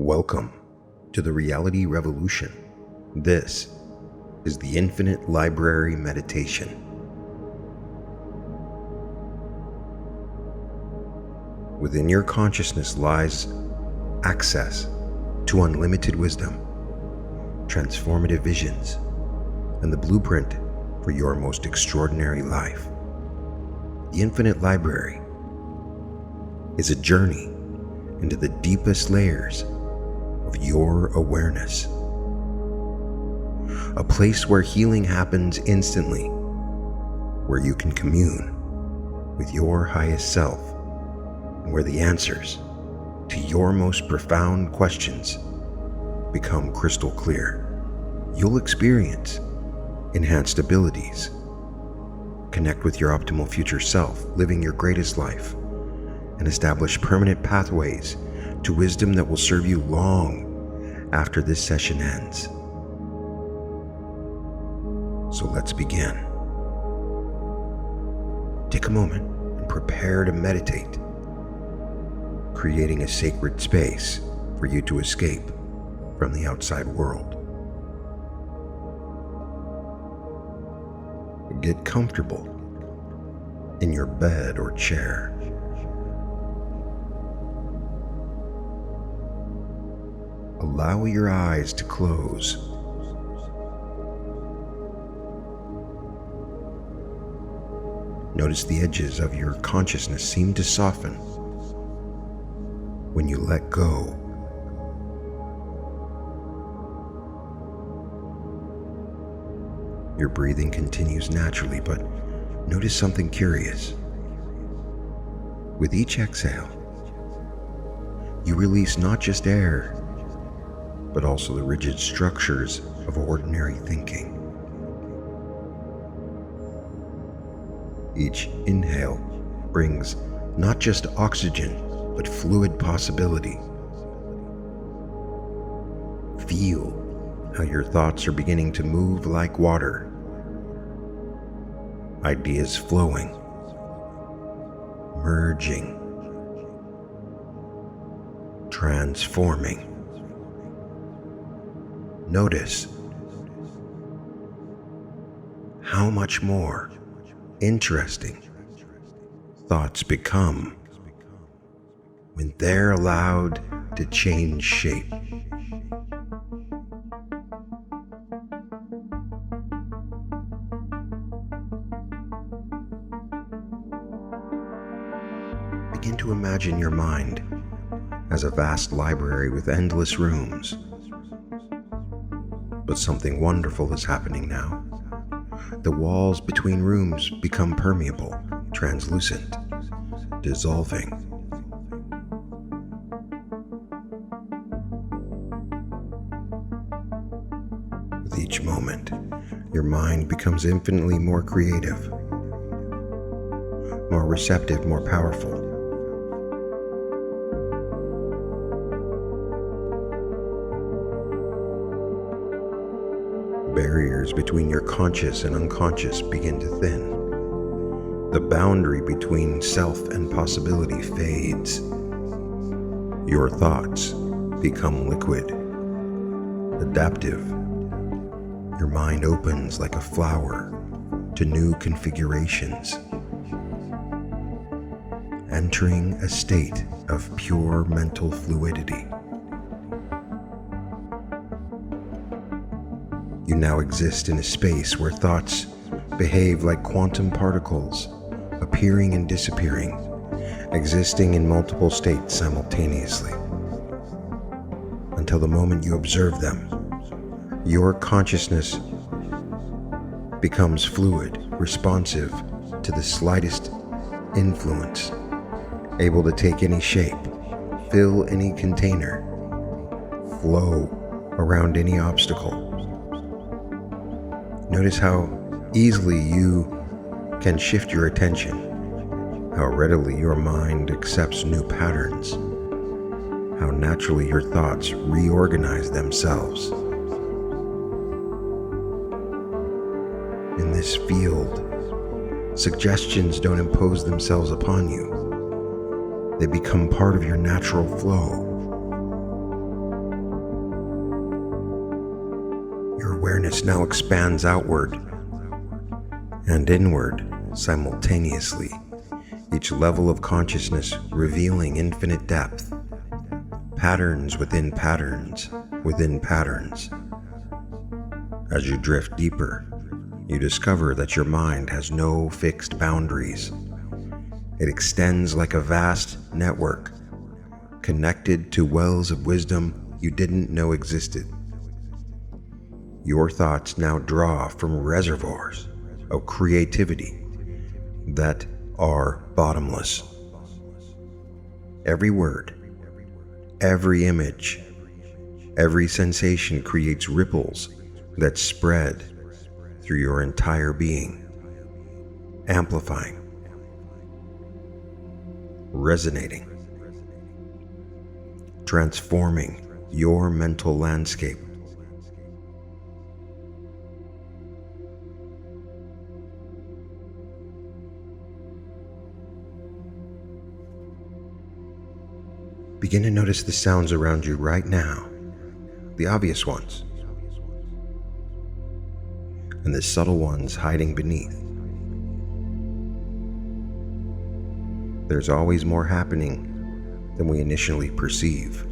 Welcome to the Reality Revolution. This is the Infinite Library Meditation. Within your consciousness lies access to unlimited wisdom, transformative visions, and the blueprint for your most extraordinary life. The Infinite Library is a journey into the deepest layers of your awareness. A place where healing happens instantly, where you can commune with your highest self, and where the answers to your most profound questions become crystal clear. You'll experience enhanced abilities, connect with your optimal future self, living your greatest life, and establish permanent pathways to wisdom that will serve you long after this session ends. So let's begin. Take a moment and prepare to meditate, creating a sacred space for you to escape from the outside world. Get comfortable in your bed or chair. Allow your eyes to close. Notice the edges of your consciousness seem to soften when you let go. Your breathing continues naturally, but notice something curious. With each exhale, you release not just air, but also the rigid structures of ordinary thinking. Each inhale brings not just oxygen, but fluid possibility. Feel how your thoughts are beginning to move like water. Ideas flowing, merging, transforming. Notice how much more interesting thoughts become when they're allowed to change shape. Begin to imagine your mind as a vast library with endless rooms. But something wonderful is happening now. The walls between rooms become permeable, translucent, dissolving. With each moment, your mind becomes infinitely more creative, more receptive, more powerful. Barriers between your conscious and unconscious begin to thin. The boundary between self and possibility fades. Your thoughts become liquid, adaptive. Your mind opens like a flower to new configurations, entering a state of pure mental fluidity. You now exist in a space where thoughts behave like quantum particles, appearing and disappearing, existing in multiple states simultaneously. Until the moment you observe them, your consciousness becomes fluid, responsive to the slightest influence, able to take any shape, fill any container, flow around any obstacle. Notice how easily you can shift your attention, how readily your mind accepts new patterns, how naturally your thoughts reorganize themselves. In this field, suggestions don't impose themselves upon you. They become part of your natural flow. awareness now expands outward and inward simultaneously, each level of consciousness revealing infinite depth, patterns within patterns within patterns. As you drift deeper, you discover that your mind has no fixed boundaries. It extends like a vast network, connected to wells of wisdom you didn't know existed. Your thoughts now draw from reservoirs of creativity that are bottomless. Every word, every image, every sensation creates ripples that spread through your entire being, amplifying, resonating, transforming your mental landscape. Begin to notice the sounds around you right now, the obvious ones, and the subtle ones hiding beneath. There's always more happening than we initially perceive.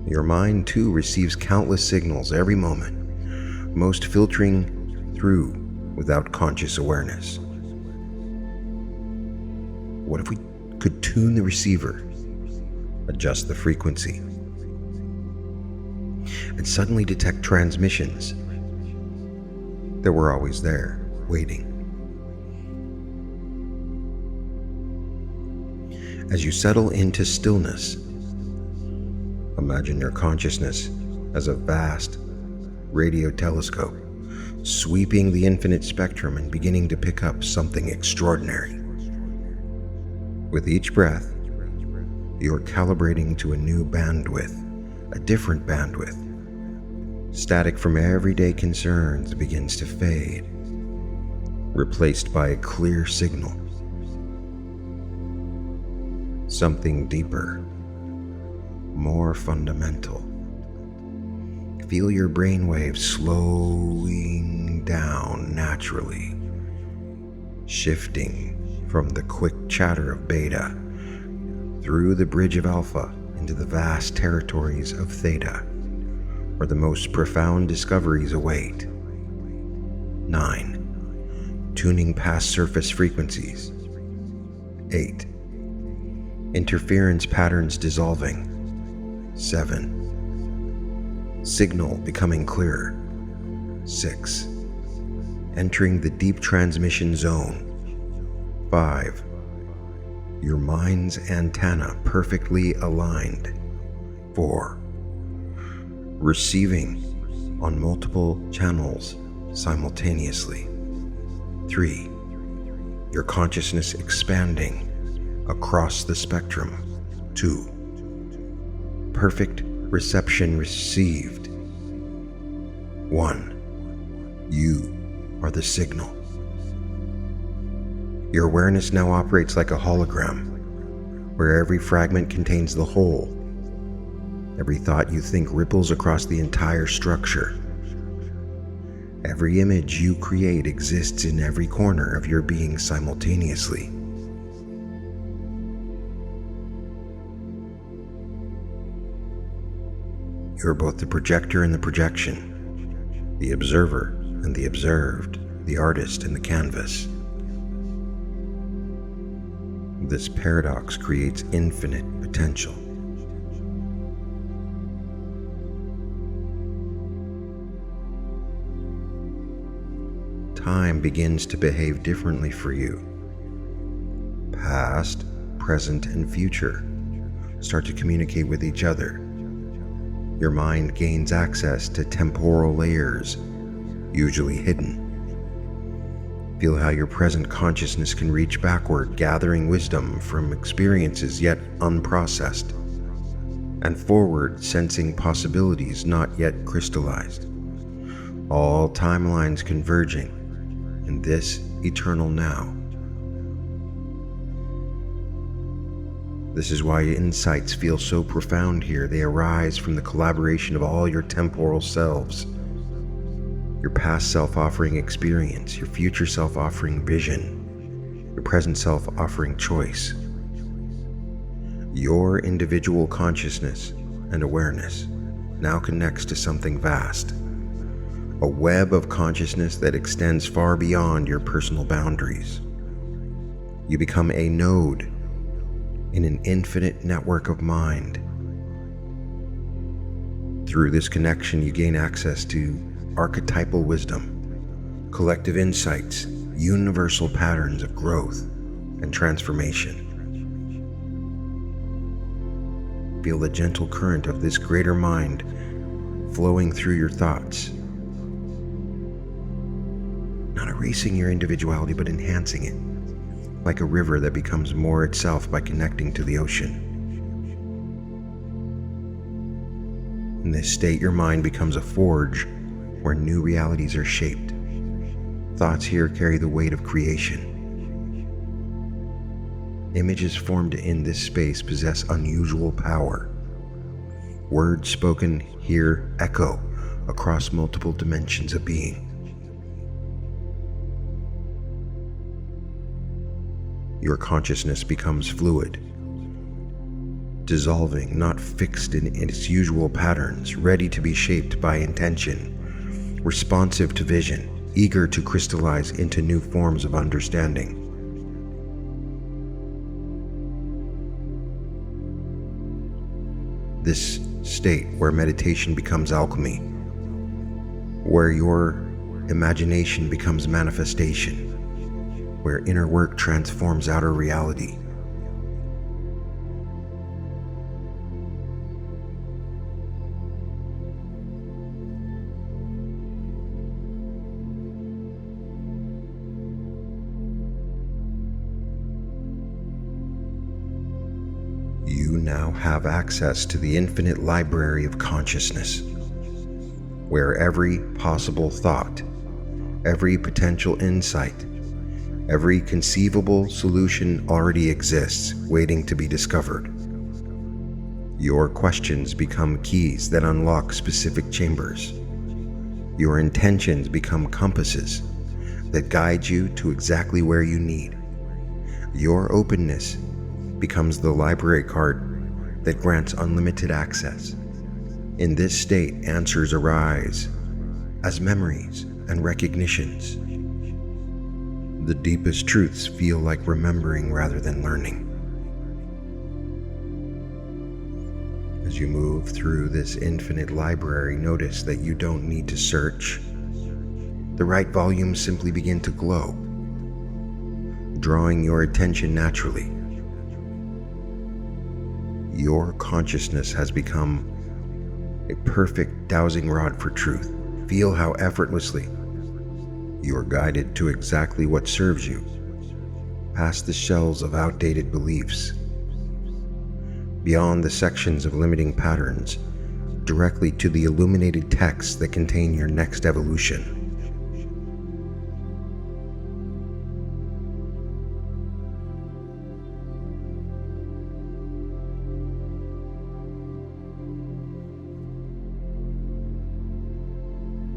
Your mind too receives countless signals every moment, most filtering through without conscious awareness. What if we could tune the receiver, adjust the frequency, and suddenly detect transmissions that were always there, waiting? As you settle into stillness, imagine your consciousness as a vast radio telescope, sweeping the infinite spectrum and beginning to pick up something extraordinary. With each breath, you're calibrating to a new bandwidth, a different bandwidth. Static from everyday concerns begins to fade, replaced by a clear signal. Something deeper, more fundamental. Feel your brainwaves slowing down naturally, shifting from the quick chatter of beta through the bridge of alpha into the vast territories of theta, where the most profound discoveries await. 9. Tuning past surface frequencies. 8. Interference patterns dissolving. 7. Signal becoming clearer. 6. Entering the deep transmission zone. 5. Your mind's antenna perfectly aligned. 4. Receiving on multiple channels simultaneously. 3. Your consciousness expanding across the spectrum. 2. Perfect reception received. 1. You are the signal. Your awareness now operates like a hologram, where every fragment contains the whole. Every thought you think ripples across the entire structure. Every image you create exists in every corner of your being simultaneously. You are both the projector and the projection, the observer and the observed, the artist and the canvas. This paradox creates infinite potential. Time begins to behave differently for you. Past, present, and future start to communicate with each other. Your mind gains access to temporal layers, usually hidden. Feel how your present consciousness can reach backward, gathering wisdom from experiences yet unprocessed, and forward, sensing possibilities not yet crystallized. All timelines converging in in this eternal now. This is why insights feel so profound here. They arise from the collaboration of all your temporal selves. Your past self offering experience, your future self offering vision, your present self offering choice. Your individual consciousness and awareness now connects to something vast, a web of consciousness that extends far beyond your personal boundaries. You become a node in an infinite network of mind. Through this connection, you gain access to archetypal wisdom, collective insights, universal patterns of growth and transformation. Feel the gentle current of this greater mind flowing through your thoughts, not erasing your individuality, but enhancing it, like a river that becomes more itself by connecting to the ocean. In this state, your mind becomes a forge where new realities are shaped. Thoughts here carry the weight of creation. Images formed in this space possess unusual power. Words spoken here echo across multiple dimensions of being. Your consciousness becomes fluid, dissolving, not fixed in its usual patterns, ready to be shaped by intention, responsive to vision, eager to crystallize into new forms of understanding. This state where meditation becomes alchemy, where your imagination becomes manifestation, where inner work transforms outer reality. You now have access to the infinite library of consciousness, where every possible thought, every potential insight, every conceivable solution already exists, waiting to be discovered. Your questions become keys that unlock specific chambers. Your intentions become compasses that guide you to exactly where you need. Your openness becomes the library card that grants unlimited access. In this state, answers arise as memories and recognitions. The deepest truths feel like remembering rather than learning. As you move through this infinite library, notice that you don't need to search. The right volumes simply begin to glow, drawing your attention naturally. Your consciousness has become a perfect dowsing rod for truth. Feel how effortlessly you are guided to exactly what serves you, past the shells of outdated beliefs, beyond the sections of limiting patterns, directly to the illuminated texts that contain your next evolution.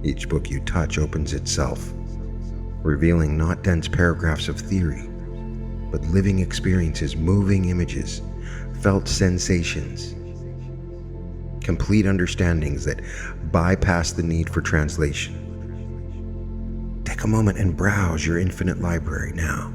Each book you touch opens itself, revealing not dense paragraphs of theory, but living experiences, moving images, felt sensations, complete understandings that bypass the need for translation. Take a moment and browse your infinite library now.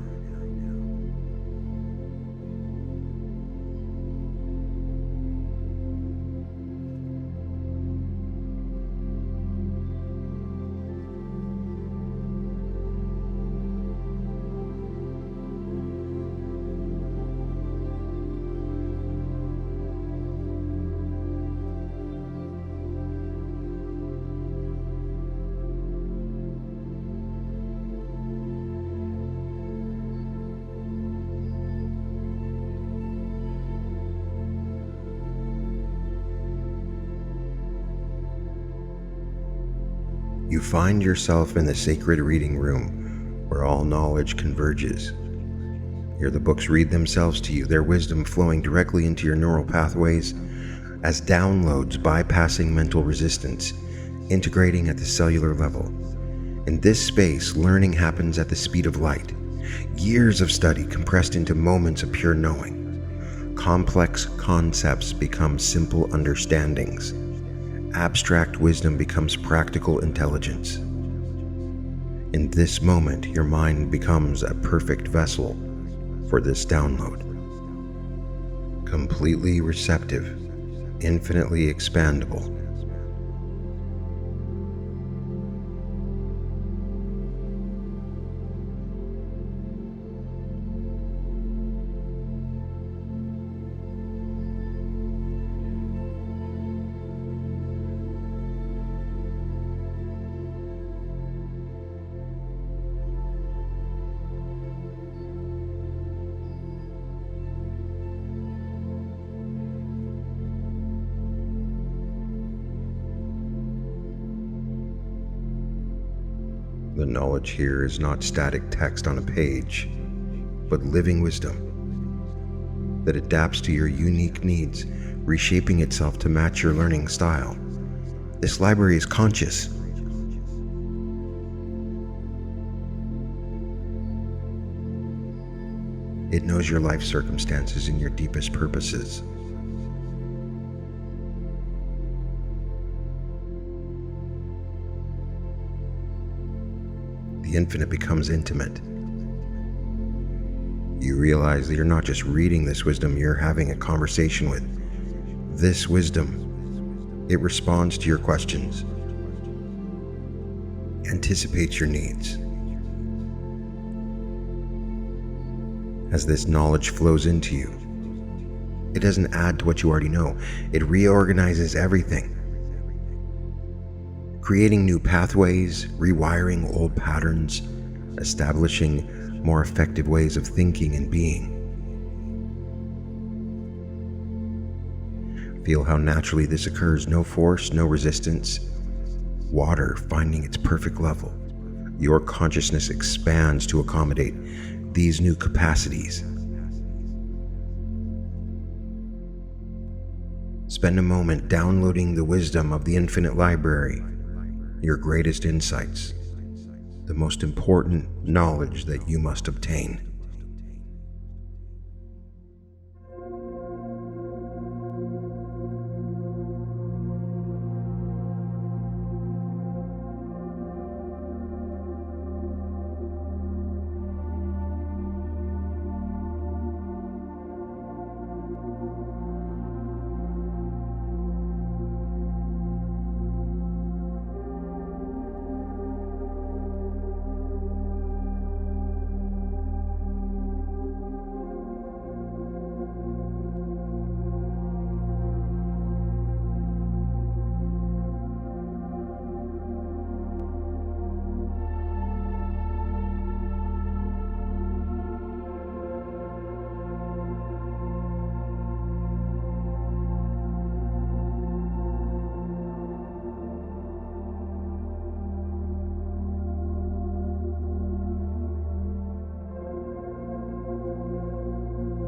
You find yourself in the sacred reading room where all knowledge converges. Hear the books read themselves to you, their wisdom flowing directly into your neural pathways as downloads bypassing mental resistance, integrating at the cellular level. In this space, learning happens at the speed of light. Years of study compressed into moments of pure knowing. Complex concepts become simple understandings. Abstract wisdom becomes practical intelligence. In this moment, your mind becomes a perfect vessel for this download. Completely receptive, infinitely expandable. The knowledge here is not static text on a page, but living wisdom that adapts to your unique needs, reshaping itself to match your learning style. This library is conscious. It knows your life circumstances and your deepest purposes. The infinite becomes intimate. You realize that you're not just reading this wisdom, you're having a conversation with this wisdom. It responds to your questions, anticipates your needs. As this knowledge flows into you, it doesn't add to what you already know. It reorganizes everything, creating new pathways, rewiring old patterns, establishing more effective ways of thinking and being. Feel how naturally this occurs. No force, no resistance. Water finding its perfect level. Your consciousness expands to accommodate these new capacities. Spend a moment downloading the wisdom of the infinite library, your greatest insights, the most important knowledge that you must obtain.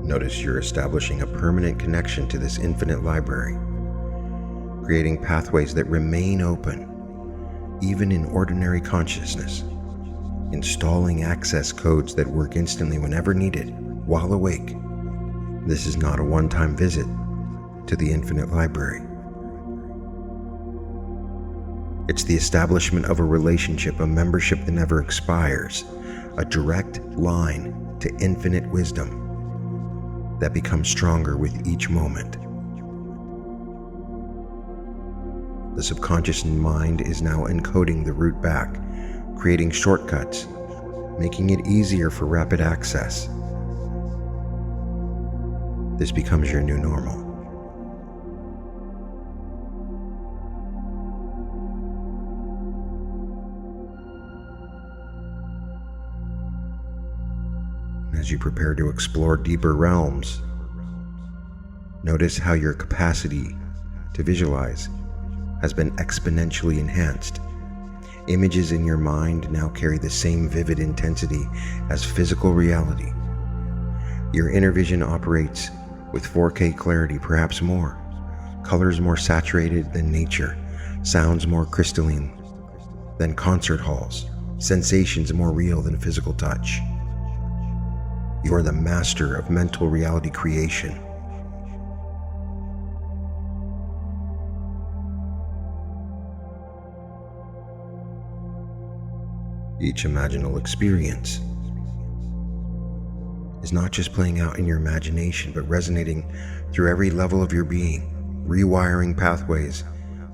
Notice you're establishing a permanent connection to this infinite library, creating pathways that remain open, even in ordinary consciousness, installing access codes that work instantly whenever needed, while awake. This is not a one-time visit to the infinite library. It's the establishment of a relationship, a membership that never expires, a direct line to infinite wisdom that becomes stronger with each moment. The subconscious mind is now encoding the route back, creating shortcuts, making it easier for rapid access. This becomes your new normal. As you prepare to explore deeper realms, notice how your capacity to visualize has been exponentially enhanced. Images in your mind now carry the same vivid intensity as physical reality. Your inner vision operates with 4K clarity, perhaps more. Colors more saturated than nature, sounds more crystalline than concert halls, sensations more real than physical touch. You are the master of mental reality creation. Each imaginal experience is not just playing out in your imagination, but resonating through every level of your being, rewiring pathways,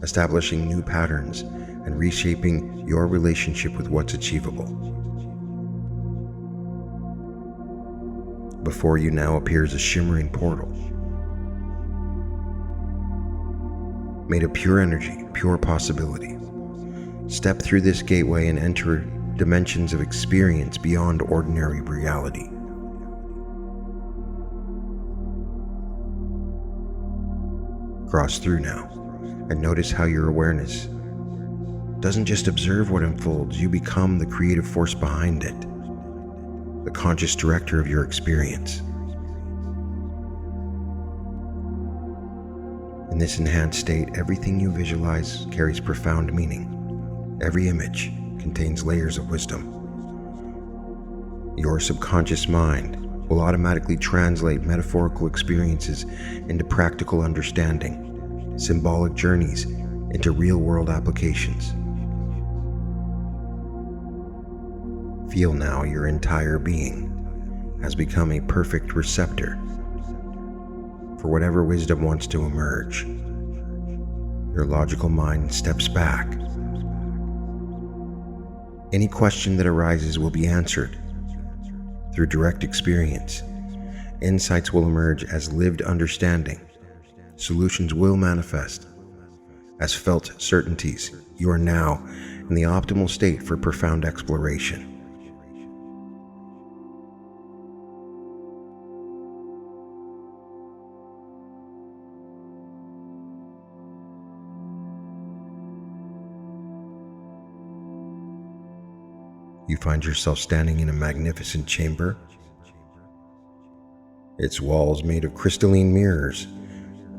establishing new patterns, and reshaping your relationship with what's achievable. Before you now appears a shimmering portal, made of pure energy, pure possibility. Step through this gateway and enter dimensions of experience beyond ordinary reality. Cross through now and notice how your awareness doesn't just observe what unfolds, you become the creative force behind it, the conscious director of your experience. In this enhanced state, everything you visualize carries profound meaning. Every image contains layers of wisdom. Your subconscious mind will automatically translate metaphorical experiences into practical understanding, symbolic journeys into real-world applications. Feel now your entire being has become a perfect receptor for whatever wisdom wants to emerge. Your logical mind steps back. Any question that arises will be answered through direct experience. Insights will emerge as lived understanding. Solutions will manifest as felt certainties. You are now in the optimal state for profound exploration. You find yourself standing in a magnificent chamber. Its walls made of crystalline mirrors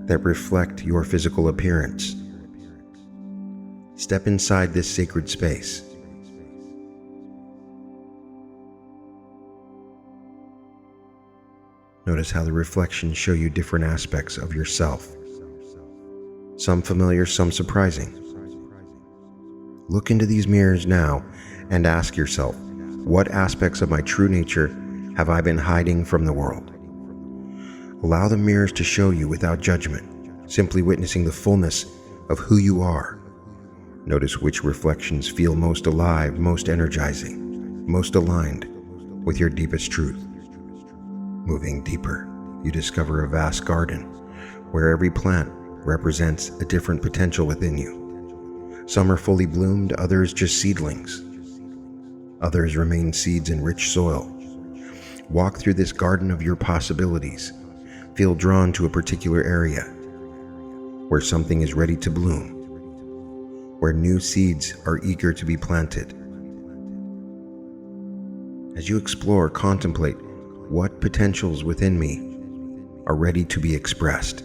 that reflect your physical appearance. Step inside this sacred space. Notice how the reflections show you different aspects of yourself. Some familiar, some surprising. Look into these mirrors now and ask yourself, what aspects of my true nature have I been hiding from the world? Allow the mirrors to show you without judgment, simply witnessing the fullness of who you are. Notice which reflections feel most alive, most energizing, most aligned with your deepest truth. Moving deeper, you discover a vast garden where every plant represents a different potential within you. Some are fully bloomed, others just seedlings. Others remain seeds in rich soil. Walk through this garden of your possibilities. Feel drawn to a particular area where something is ready to bloom, where new seeds are eager to be planted. As you explore, contemplate what potentials within me are ready to be expressed.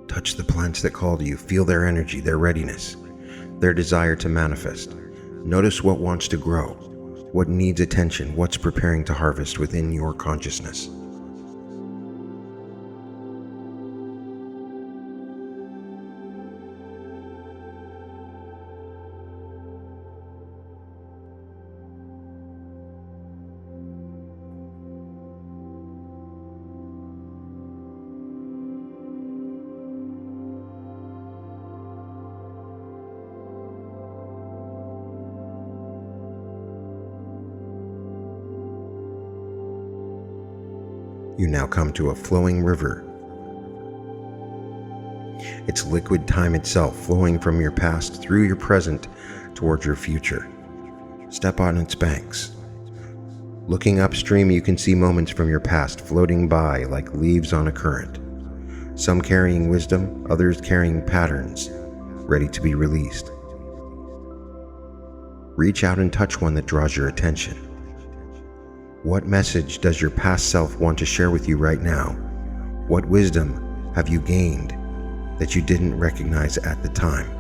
Touch the plants that call to you. Feel their energy, their readiness, their desire to manifest. Notice what wants to grow, what needs attention, what's preparing to harvest within your consciousness. You now come to a flowing river. It's liquid time itself, flowing from your past through your present towards your future. Step on its banks. Looking upstream, you can see moments from your past floating by like leaves on a current. Some carrying wisdom, others carrying patterns, ready to be released. Reach out and touch one that draws your attention. What message does your past self want to share with you right now? What wisdom have you gained that you didn't recognize at the time?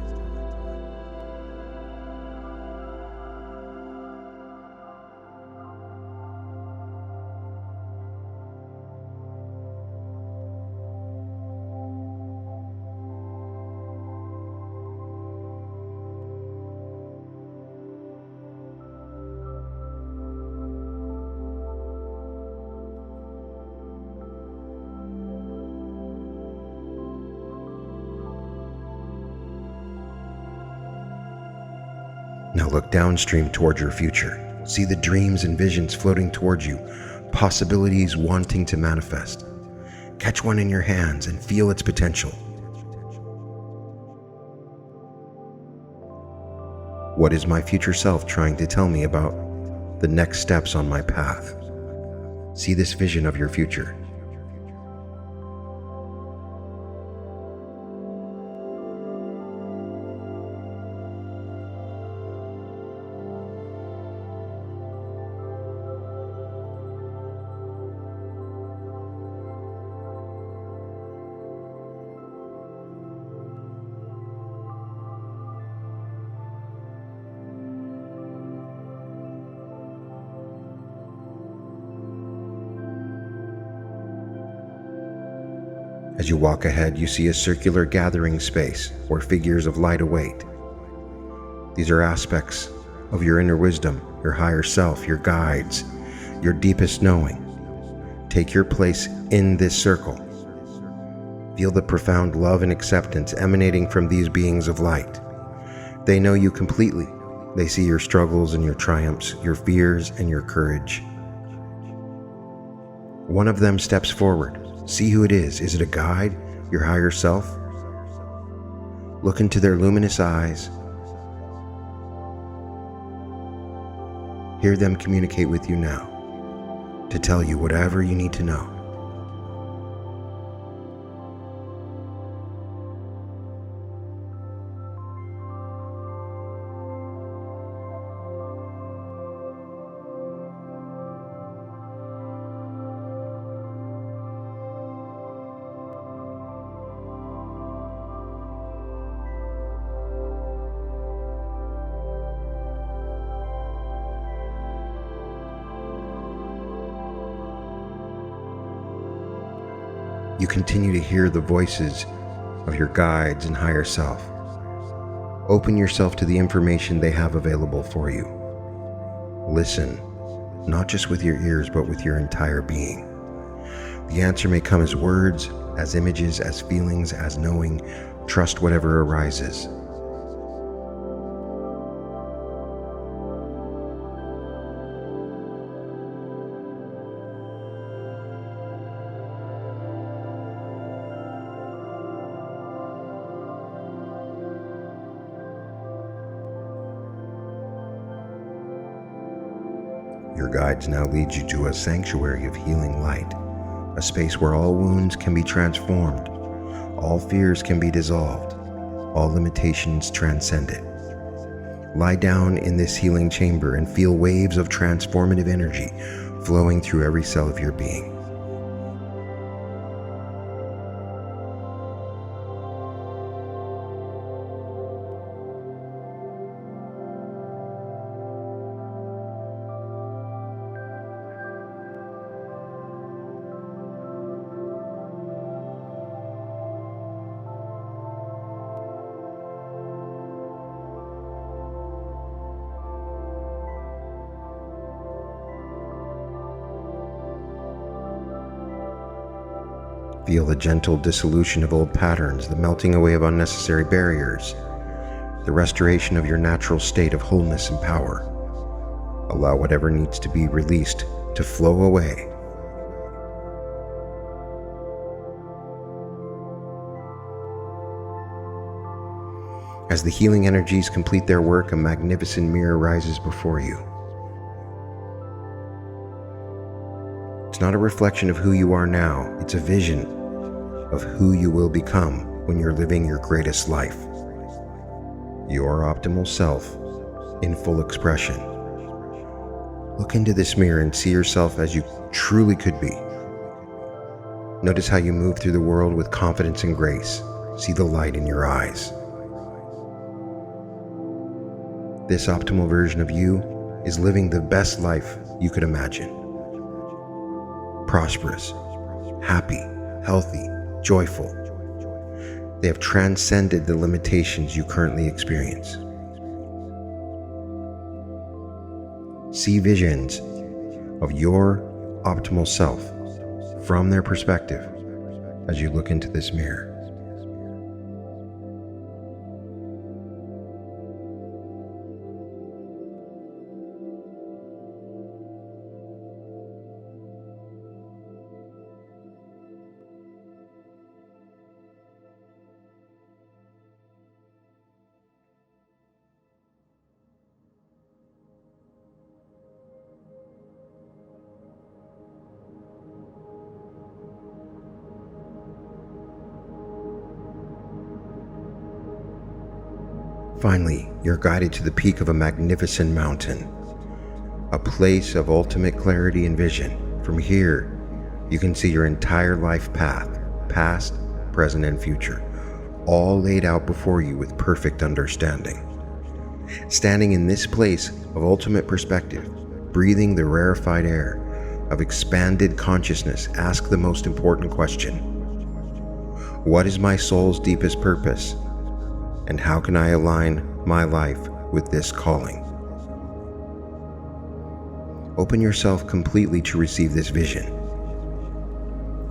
Now look downstream toward your future. See the dreams and visions floating towards you, possibilities wanting to manifest. Catch one in your hands and feel its potential. What is my future self trying to tell me about the next steps on my path? See this vision of your future. As you walk ahead, you see a circular gathering space where figures of light await. These are aspects of your inner wisdom, your higher self, your guides, your deepest knowing. Take your place in this circle. Feel the profound love and acceptance emanating from these beings of light. They know you completely. They see your struggles and your triumphs, your fears and your courage. One of them steps forward. See who it is. Is it a guide, your higher self? Look into their luminous eyes. Hear them communicate with you now to tell you whatever you need to know. You continue to hear the voices of your guides and higher self. Open yourself to the information they have available for you. Listen, not just with your ears, but with your entire being. The answer may come as words, as images, as feelings, as knowing. Trust whatever arises. Your guides now lead you to a sanctuary of healing light, a space where all wounds can be transformed, all fears can be dissolved, all limitations transcended. Lie down in this healing chamber and feel waves of transformative energy flowing through every cell of your being. Feel the gentle dissolution of old patterns, the melting away of unnecessary barriers, the restoration of your natural state of wholeness and power. Allow whatever needs to be released to flow away. As the healing energies complete their work, a magnificent mirror rises before you. It's not a reflection of who you are now, it's a vision of who you will become when you're living your greatest life. Your optimal self in full expression. Look into this mirror and see yourself as you truly could be. Notice how you move through the world with confidence and grace. See the light in your eyes. This optimal version of you is living the best life you could imagine. Prosperous, happy, healthy, joyful. They have transcended the limitations you currently experience. See visions of your optimal self from their perspective as you look into this mirror. Finally, you're guided to the peak of a magnificent mountain, a place of ultimate clarity and vision. From here, you can see your entire life path, past, present, and future, all laid out before you with perfect understanding. Standing in this place of ultimate perspective, breathing the rarefied air of expanded consciousness, ask the most important question: what is my soul's deepest purpose? And how can I align my life with this calling? Open yourself completely to receive this vision.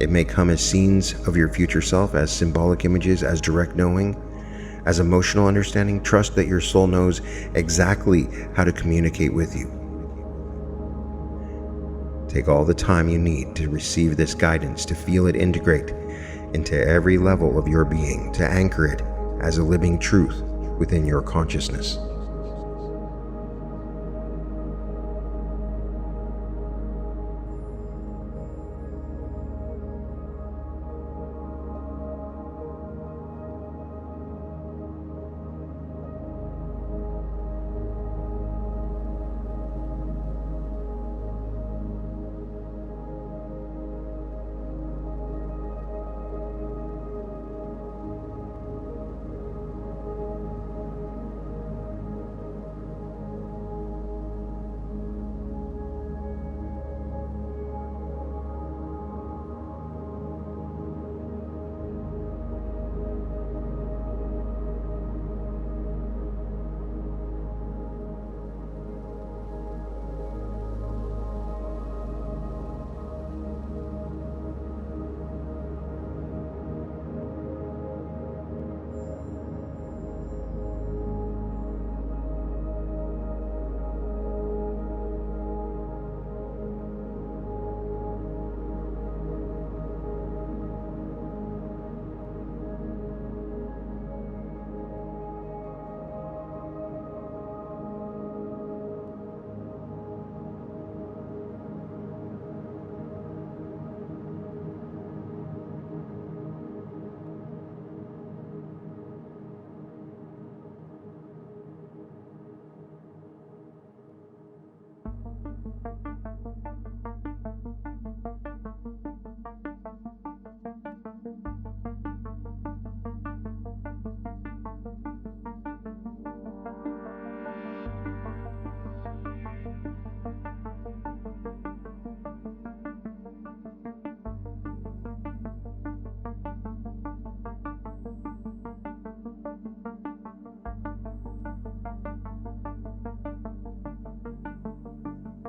It may come as scenes of your future self, as symbolic images, as direct knowing, as emotional understanding. Trust that your soul knows exactly how to communicate with you. Take all the time you need to receive this guidance, to feel it integrate into every level of your being, to anchor it as a living truth within your consciousness.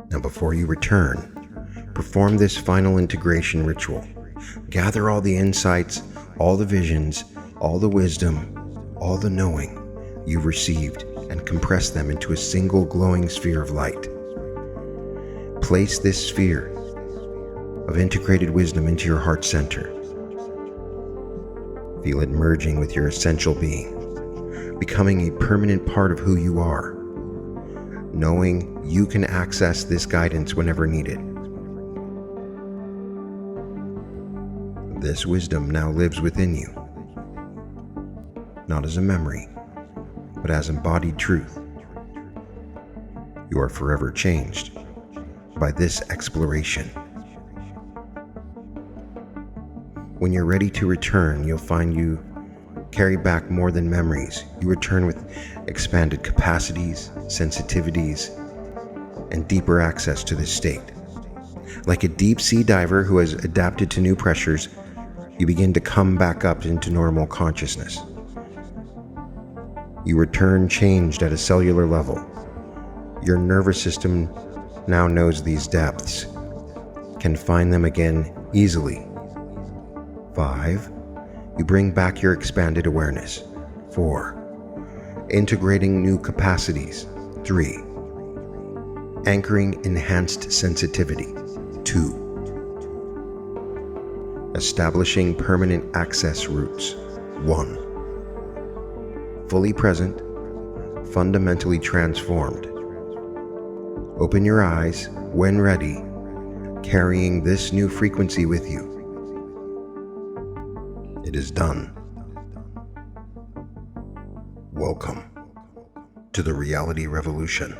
Now, before you return, perform this final integration ritual. Gather all the insights, all the visions, all the wisdom, all the knowing you've received, and compress them into a single glowing sphere of light. Place this sphere of integrated wisdom into your heart center. Feel it merging with your essential being, becoming a permanent part of who you are, knowing you can access this guidance whenever needed. This wisdom now lives within you, not as a memory, but as embodied truth. You are forever changed by this exploration. When you're ready to return, you'll find you carry back more than memories. You return with expanded capacities, sensitivities, and deeper access to this state. Like a deep sea diver who has adapted to new pressures, you begin to come back up into normal consciousness. You return changed at a cellular level. Your nervous system now knows these depths, can find them again easily. 5. You bring back your expanded awareness. 4. Integrating new capacities. 3. Anchoring enhanced sensitivity. 2. Establishing permanent access routes. 1. Fully present, fundamentally transformed. Open your eyes when ready, carrying this new frequency with you. It is done. Welcome to the reality revolution.